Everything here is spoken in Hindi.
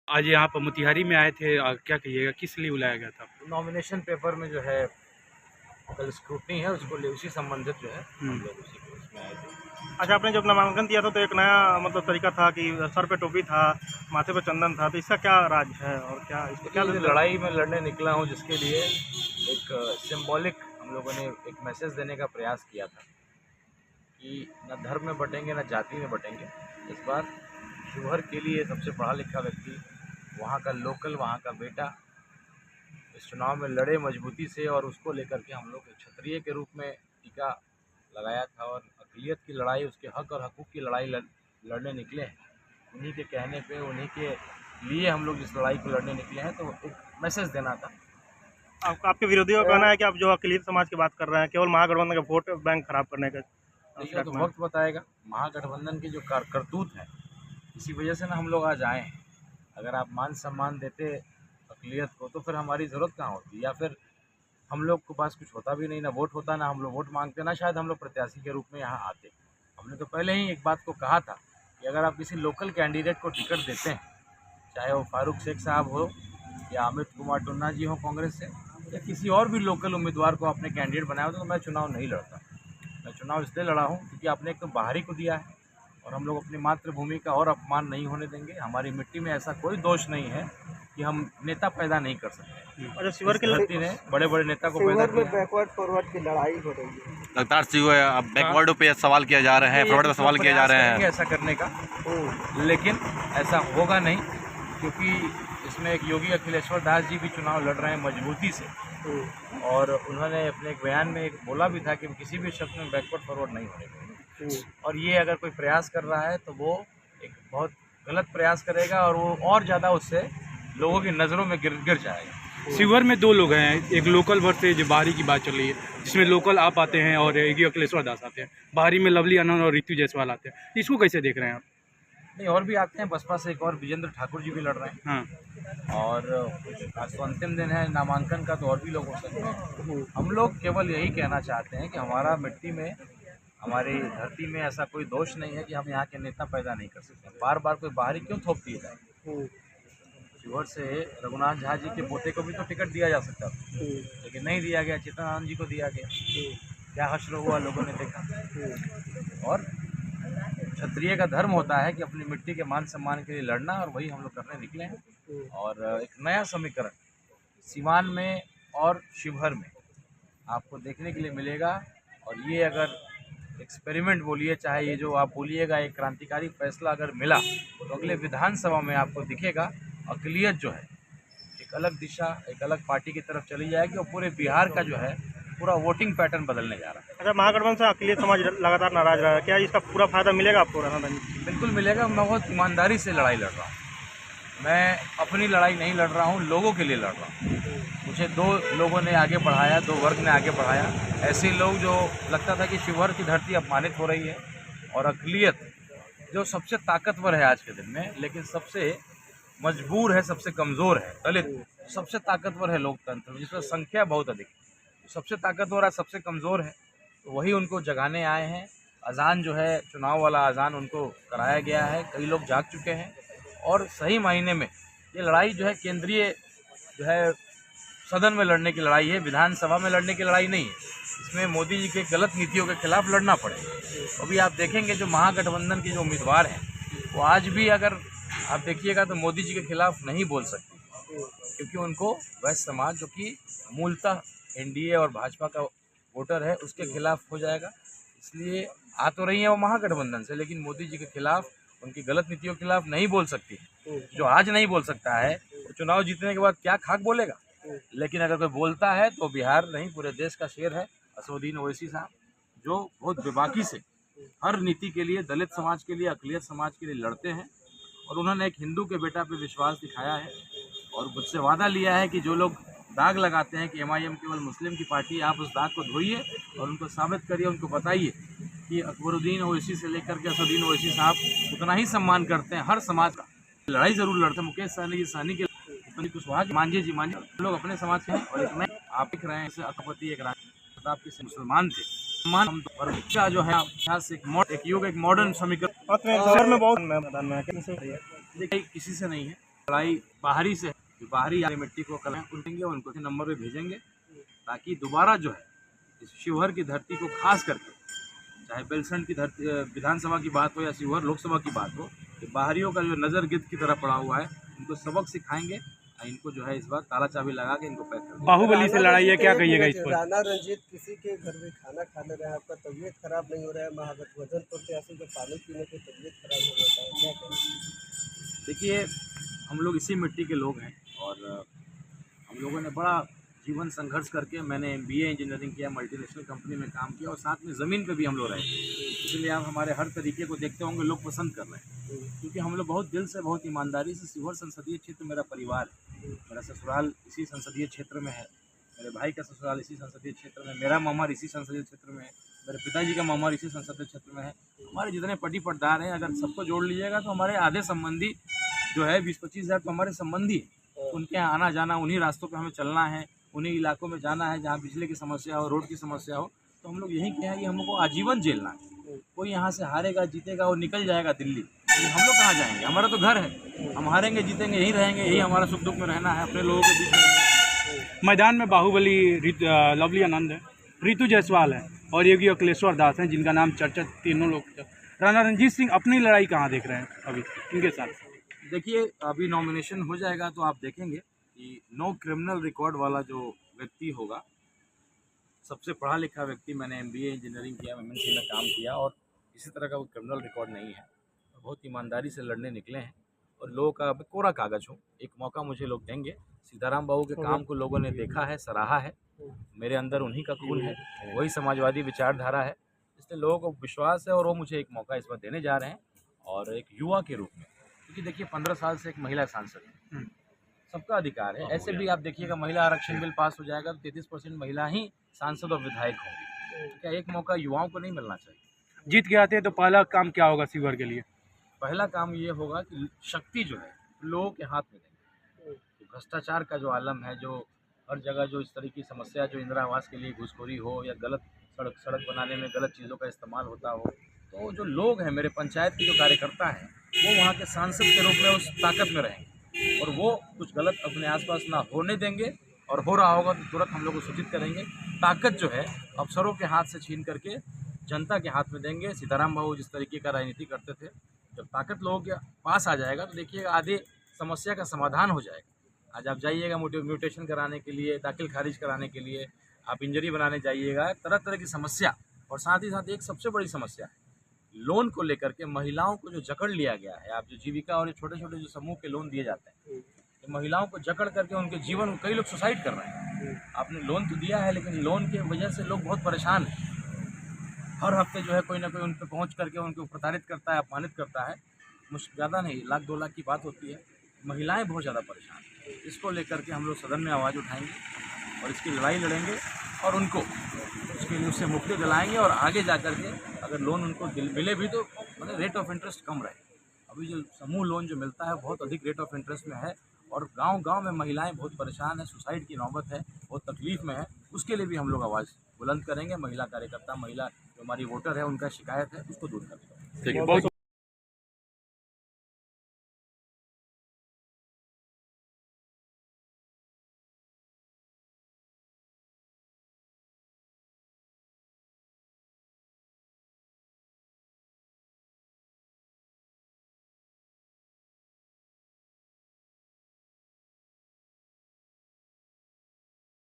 आज यहाँ पर मोतिहारी में आए थे, क्या कहिएगा, किस लिए बुलाया गया था आपको? नॉमिनेशन पेपर में जो है कल स्क्रूटनी है, उसको उसी संबंधित जो है हम लोग उसी को उसमें आए थे। अच्छा, आपने जब नामांकन दिया था तो एक नया मतलब तरीका था कि सर पे टोपी था, माथे पे चंदन था, तो इसका क्या राज है और क्या इसको क्या देखिए, लड़ाई में लड़ने निकला हूँ जिसके लिए एक सिंबॉलिक हम लोगों ने एक मैसेज देने का प्रयास किया था कि न धर्म में बटेंगे न जाति में बटेंगे। इस बार शिवहर के लिए सबसे पढ़ा लिखा व्यक्ति, वहाँ का लोकल, वहाँ का बेटा इस चुनाव में लड़े मजबूती से, और उसको लेकर के हम लोग एक क्षत्रिय के रूप में टीका लगाया था और अक़लियत की लड़ाई, उसके हक और हकूक़ की लड़ाई लड़ने निकले हैं। उन्हीं के कहने पे, उन्हीं के लिए हम लोग इस लड़ाई को लड़ने निकले हैं, तो एक मैसेज देना था। आपके विरोधियों का कहना है कि आप जो अक़लियत समाज की बात कर रहे हैं केवल महागठबंधन का वोट बैंक खराब करने का। देखिए, तो वक्त बताएगा। महागठबंधन की जो करतूत है, इसी वजह से ना हम लोग आज आए हैं। अगर आप मान सम्मान देते अक़लियत को तो फिर हमारी ज़रूरत कहाँ होती, या फिर हम लोग के पास कुछ होता भी नहीं, ना वोट होता, ना हम लोग वोट मांगते, ना शायद हम लोग प्रत्याशी के रूप में यहाँ आते। हमने तो पहले ही एक बात को कहा था कि अगर आप किसी लोकल कैंडिडेट को टिकट देते हैं, चाहे वो फारूक शेख साहब हो या अमित कुमार टुन्ना जी हो कांग्रेस से, या किसी और भी लोकल उम्मीदवार को आपने कैंडिडेट बनाया हो, तो मैं चुनाव नहीं लड़ता। मैं चुनाव इसलिए लड़ा हूँ क्योंकि आपने एक तो बाहरी को दिया है, और हम लोग अपनी मातृभूमि का और अपमान नहीं होने देंगे। हमारी मिट्टी में ऐसा कोई दोष नहीं है कि हम नेता पैदा नहीं कर सकते। अच्छा, शिवहर की धरती ने बड़े बड़े नेता को पैदा किया। बैकवर्ड फॉरवर्ड की लड़ाई हो रही है लगातार अब बैकवर्ड पे सवाल किया जा रहे हैं, फॉरवर्ड पे सवाल किए जा रहे हैं ऐसा करने का, लेकिन ऐसा होगा नहीं, क्योंकि इसमें एक योगी अखिलेश्वर दास जी भी चुनाव लड़ रहे हैं मजबूती से, और उन्होंने अपने एक बयान में एक बोला भी था कि किसी भी शख्स में बैकवर्ड फॉरवर्ड नहीं होने देंगे। और ये अगर कोई प्रयास कर रहा है तो वो एक बहुत गलत प्रयास करेगा, और वो और ज़्यादा उससे लोगों की नज़रों में गिर जाएगा। शिवहर में दो लोग हैं, एक लोकल वर्सेज बाहरी की बात चल रही है, जिसमें लोकल आप आते हैं और योगी अखिलेश्वर दास आते हैं, बाहरी में लवली आनंद और ऋतु जायसवाल आते हैं। इसको कैसे देख रहे हैं आप? नहीं, और भी आते हैं, बसपा से एक और विजेंद्र ठाकुर जी भी लड़ रहे हैं। हाँ, और आज तो अंतिम दिन है नामांकन का, तो और भी लोग हो सकते हैं। हम लोग केवल यही कहना चाहते हैं कि हमारा मिट्टी में, हमारी धरती में ऐसा कोई दोष नहीं है कि हम यहाँ के नेता पैदा नहीं कर सकते। बार बार कोई बाहरी क्यों थोप दिए जाए? शिवहर से रघुनाथ झा जी के पोते को भी तो टिकट दिया जा सकता था, लेकिन नहीं दिया गया। चित्तरंजन जी को दिया गया। क्या हश्र हुआ, लोगों ने देखा। और क्षत्रिय का धर्म होता है कि अपनी मिट्टी के मान सम्मान के लिए लड़ना, और वही हम लोग करने निकले हैं। और एक नया समीकरण सीवान में और शिवहर में आपको देखने के लिए मिलेगा। और ये अगर एक्सपेरिमेंट बोलिए, चाहे ये जो आप बोलिएगा एक क्रांतिकारी फैसला अगर मिला, तो अगले विधानसभा में आपको दिखेगा अक़लियत जो है एक अलग दिशा, एक अलग पार्टी की तरफ चली जाएगी, और पूरे बिहार का जो है पूरा वोटिंग पैटर्न बदलने जा रहा है। अच्छा, महागठबंधन से अक़लियत समाज लगातार नाराज रहा है, क्या इसका पूरा फायदा मिलेगा आपको? बिल्कुल मिलेगा। मैं बहुत ईमानदारी से लड़ाई लड़ रहा हूँ। मैं अपनी लड़ाई नहीं लड़ रहा हूँ, लोगों के लिए लड़ रहा हूँ। मुझे दो लोगों ने आगे बढ़ाया, दो वर्ग ने आगे बढ़ाया। ऐसे लोग जो लगता था कि शिवहर की धरती अपमानित हो रही है, और अक़लियत जो सबसे ताकतवर है आज के दिन में, लेकिन सबसे मजबूर है, सबसे कमज़ोर है, दलित सबसे ताकतवर है लोकतंत्र में, जिसमें संख्या बहुत अधिक है, सबसे ताकतवर है, सबसे कमज़ोर है, तो वही उनको जगाने आए हैं। अज़ान जो है, चुनाव वाला अज़ान उनको कराया गया है। कई लोग जाग चुके हैं, और सही मायने में ये लड़ाई जो है केंद्रीय जो है सदन में लड़ने की लड़ाई है, विधानसभा में लड़ने की लड़ाई नहीं है। इसमें मोदी जी के गलत नीतियों के खिलाफ लड़ना पड़ेगा। अभी आप देखेंगे जो महागठबंधन के जो उम्मीदवार हैं, वो आज भी अगर आप देखिएगा तो मोदी जी के खिलाफ नहीं बोल सकते, क्योंकि उनको वैश्य समाज जो कि मूलतः एनडीए और भाजपा का वोटर है, उसके खिलाफ हो जाएगा। इसलिए आ तो रही है वो महागठबंधन से, लेकिन मोदी जी के खिलाफ, उनकी गलत नीतियों के खिलाफ नहीं बोल सकती। जो आज नहीं बोल सकता है, तो चुनाव जीतने के बाद क्या खाक बोलेगा? लेकिन अगर कोई बोलता है तो बिहार नहीं, पूरे देश का शेर है असदुद्दीन ओवैसी साहब, जो बहुत बेबाकी से हर नीति के लिए, दलित समाज के लिए, अक़लियत समाज के लिए लड़ते हैं। और उन्होंने एक हिंदू के बेटा पे विश्वास दिखाया है, और मुझसे वादा लिया है कि जो लोग दाग लगाते हैं कि एमआईएम केवल मुस्लिम की पार्टी है, आप उस दाग को धोइए और उनको साबित करिए, उनको बताइए कि अकबरुद्दीन ओवैसी से लेकर के असदुद्दीन ओवैसी साहब उतना ही सम्मान करते हैं हर समाज का। लड़ाई ज़रूर लड़ते हैं, मुकेश सहनी जी सहनी के, उतनी कुशवाहा जी मांझी जी मांझी, लोग अपने समाज के हैं। और एक नए आप दिख रहे हैं, जैसे अकबती एक राजा प्रताप के मुसलमान थे, सम्मान और क्या जो है एक युग, एक मॉडर्न समीकरण में बहुत मैदान में देखिए किसी से नहीं है। लड़ाई बाहरी से है, जो बाहरी आ मिट्टी को कल उठेंगे उनको नंबर पे भेजेंगे, ताकि दोबारा जो है इस शिवहर की धरती को खास करके, चाहे बेलसंड की धरती विधानसभा की बात हो या शिवहर लोकसभा की बात हो, कि बाहरियों का जो नज़र गिद्ध की तरह पड़ा हुआ है, इनको सबक सिखाएंगे और इनको जो है इस बार ताला चाबी लगा के इनको पैक कर देंगे। बाहुबली से लड़ाई है, क्या कहिएगा इस पर? राणा रंजीत किसी के घर में खाना खाने रहे हैं, आपका तबीयत खराब नहीं हो रहा है, महागठबंधन प्रत्याशी का पानी पीने की तबीयत खराब हो जाता है, क्या करें? देखिए, हम लोग इसी मिट्टी के लोग हैं और हम लोगों ने बड़ा जीवन संघर्ष करके, मैंने MBA इंजीनियरिंग किया, मल्टीनेशनल कंपनी में काम किया और साथ में ज़मीन पे भी हम लोग रहे, इसलिए आप हमारे हर तरीके को देखते होंगे लोग पसंद कर रहे हैं, क्योंकि हम लोग बहुत दिल से, बहुत ईमानदारी से, शिवहर संसदीय क्षेत्र मेरा परिवार है, मेरा ससुराल इसी संसदीय क्षेत्र में है, मेरे भाई का ससुराल इसी संसदीय क्षेत्र में, मेरा ममर इसी संसदीय क्षेत्र में है, मेरे पिताजी का ममर इसी संसदीय क्षेत्र में है। हमारे जितने पट्टी पटदार हैं, अगर सबको जोड़ लीजिएगा तो हमारे आधे संबंधी जो है 20-25 हज़ार तो हमारे संबंधी हैं। उनके यहाँ आना जाना, उन्हीं रास्तों पे हमें चलना है, उन्हीं इलाकों में जाना है जहाँ बिजली की समस्या हो, रोड की समस्या हो, तो हम लोग यही कहें कि हम लोग को आजीवन झेलना है। कोई यहाँ से हारेगा जीतेगा और निकल जाएगा दिल्ली, तो हम लोग कहाँ जाएंगे? हमारा तो घर है, हम हारेंगे जीतेंगे यहीं रहेंगे, यही हमारा सुख दुख में रहना है, अपने लोगों के बीच में। मैदान में बाहुबली लवली आनंद है, रितु जायसवाल है और योगी अखिलेश्वर दास हैं, जिनका नाम चर्चा तीनों लोग। राणा रंजीत सिंह अपनी लड़ाई कहाँ देख रहे हैं अभी इनके साथ? देखिए, अभी नॉमिनेशन हो जाएगा तो आप देखेंगे कि नो क्रिमिनल रिकॉर्ड वाला जो व्यक्ति होगा, सबसे पढ़ा लिखा व्यक्ति, मैंने MBA इंजीनियरिंग किया, MNC में काम किया और किसी तरह का कोई क्रिमिनल रिकॉर्ड नहीं है, बहुत ईमानदारी से लड़ने निकले हैं और लोगों का कोरा कागज हूँ, एक मौका मुझे लोग देंगे। सीताराम बाबू के काम को लोगों ने देखा है, सराहा है, मेरे अंदर उन्हीं का खून है, वही समाजवादी विचारधारा है, इसलिए लोगों को विश्वास है और वो मुझे एक मौका इस बार देने जा रहे हैं। और एक युवा के रूप में, क्योंकि देखिए 15 साल से एक महिला सांसद है, सबका अधिकार है। ऐसे भी आप देखिएगा, महिला आरक्षण बिल पास हो जाएगा तो 33% महिला ही सांसद और विधायक होंगी, क्या एक मौका युवाओं को नहीं मिलना चाहिए? जीत के आते हैं तो पहला काम क्या होगा शिवहर के लिए? पहला काम ये होगा कि शक्ति जो है लोगों के हाथ में देंगे। भ्रष्टाचार का जो आलम है, जो हर जगह जो इस तरह की समस्या, जो इंदिरा आवास के लिए घूसखोरी हो या गलत सड़क बनाने में गलत चीज़ों का इस्तेमाल होता हो, तो जो लोग हैं, मेरे पंचायत के जो कार्यकर्ता हैं, वो वहाँ के सांसद के रूप में उस ताकत में रहेंगे और वो कुछ गलत अपने आसपास ना होने देंगे, और हो रहा होगा तो तुरंत हम लोग को सूचित करेंगे। ताकत जो है अफसरों के हाथ से छीन करके जनता के हाथ में देंगे। सीताराम बाबू जिस तरीके का राजनीति करते थे, जब ताकत लोगों के पास आ जाएगा तो देखिएगा आधे समस्या का समाधान हो जाएगा। आज आप जाइएगा म्यूटेशन कराने के लिए, दाखिल खारिज कराने के लिए, आप इंजरी बनाने जाइएगा, तरह तरह की समस्या। और साथ ही साथ एक सबसे बड़ी समस्या है लोन को लेकर के, महिलाओं को जो जकड़ लिया गया है। आप जो जीविका और छोटे छोटे जो समूह के लोन दिए जाते हैं, तो महिलाओं को जकड़ करके उनके जीवन, कई लोग सुसाइड कर रहे हैं। आपने लोन तो दिया है, लेकिन लोन की वजह से लोग बहुत परेशान हैं। हर हफ्ते जो है कोई ना कोई उन पर पहुँच करके उनको प्रताड़ित करता है, अपमानित करता है। मुश्किल ज़्यादा नहीं, 1-2 लाख की बात होती है। महिलाएं बहुत ज़्यादा परेशान हैं। इसको लेकर के हम लोग सदन में आवाज़ उठाएंगे और इसकी लड़ाई लड़ेंगे और उनको उसके लिए उससे मुक्ति दिलाएंगे। और आगे जा कर के अगर लोन उनको मिले भी तो मतलब रेट ऑफ इंटरेस्ट कम रहे। अभी जो समूह लोन जो मिलता है बहुत अधिक रेट ऑफ इंटरेस्ट में है, और गांव-गांव में महिलाएं बहुत परेशान हैं, सुसाइड की नौबत है, बहुत तकलीफ़ में है। उसके लिए भी हम लोग आवाज़ बुलंद करेंगे। महिला कार्यकर्ता, महिला जो हमारी वोटर है, उनका शिकायत है, उसको दूर करेंगे। ठीक है, बहुत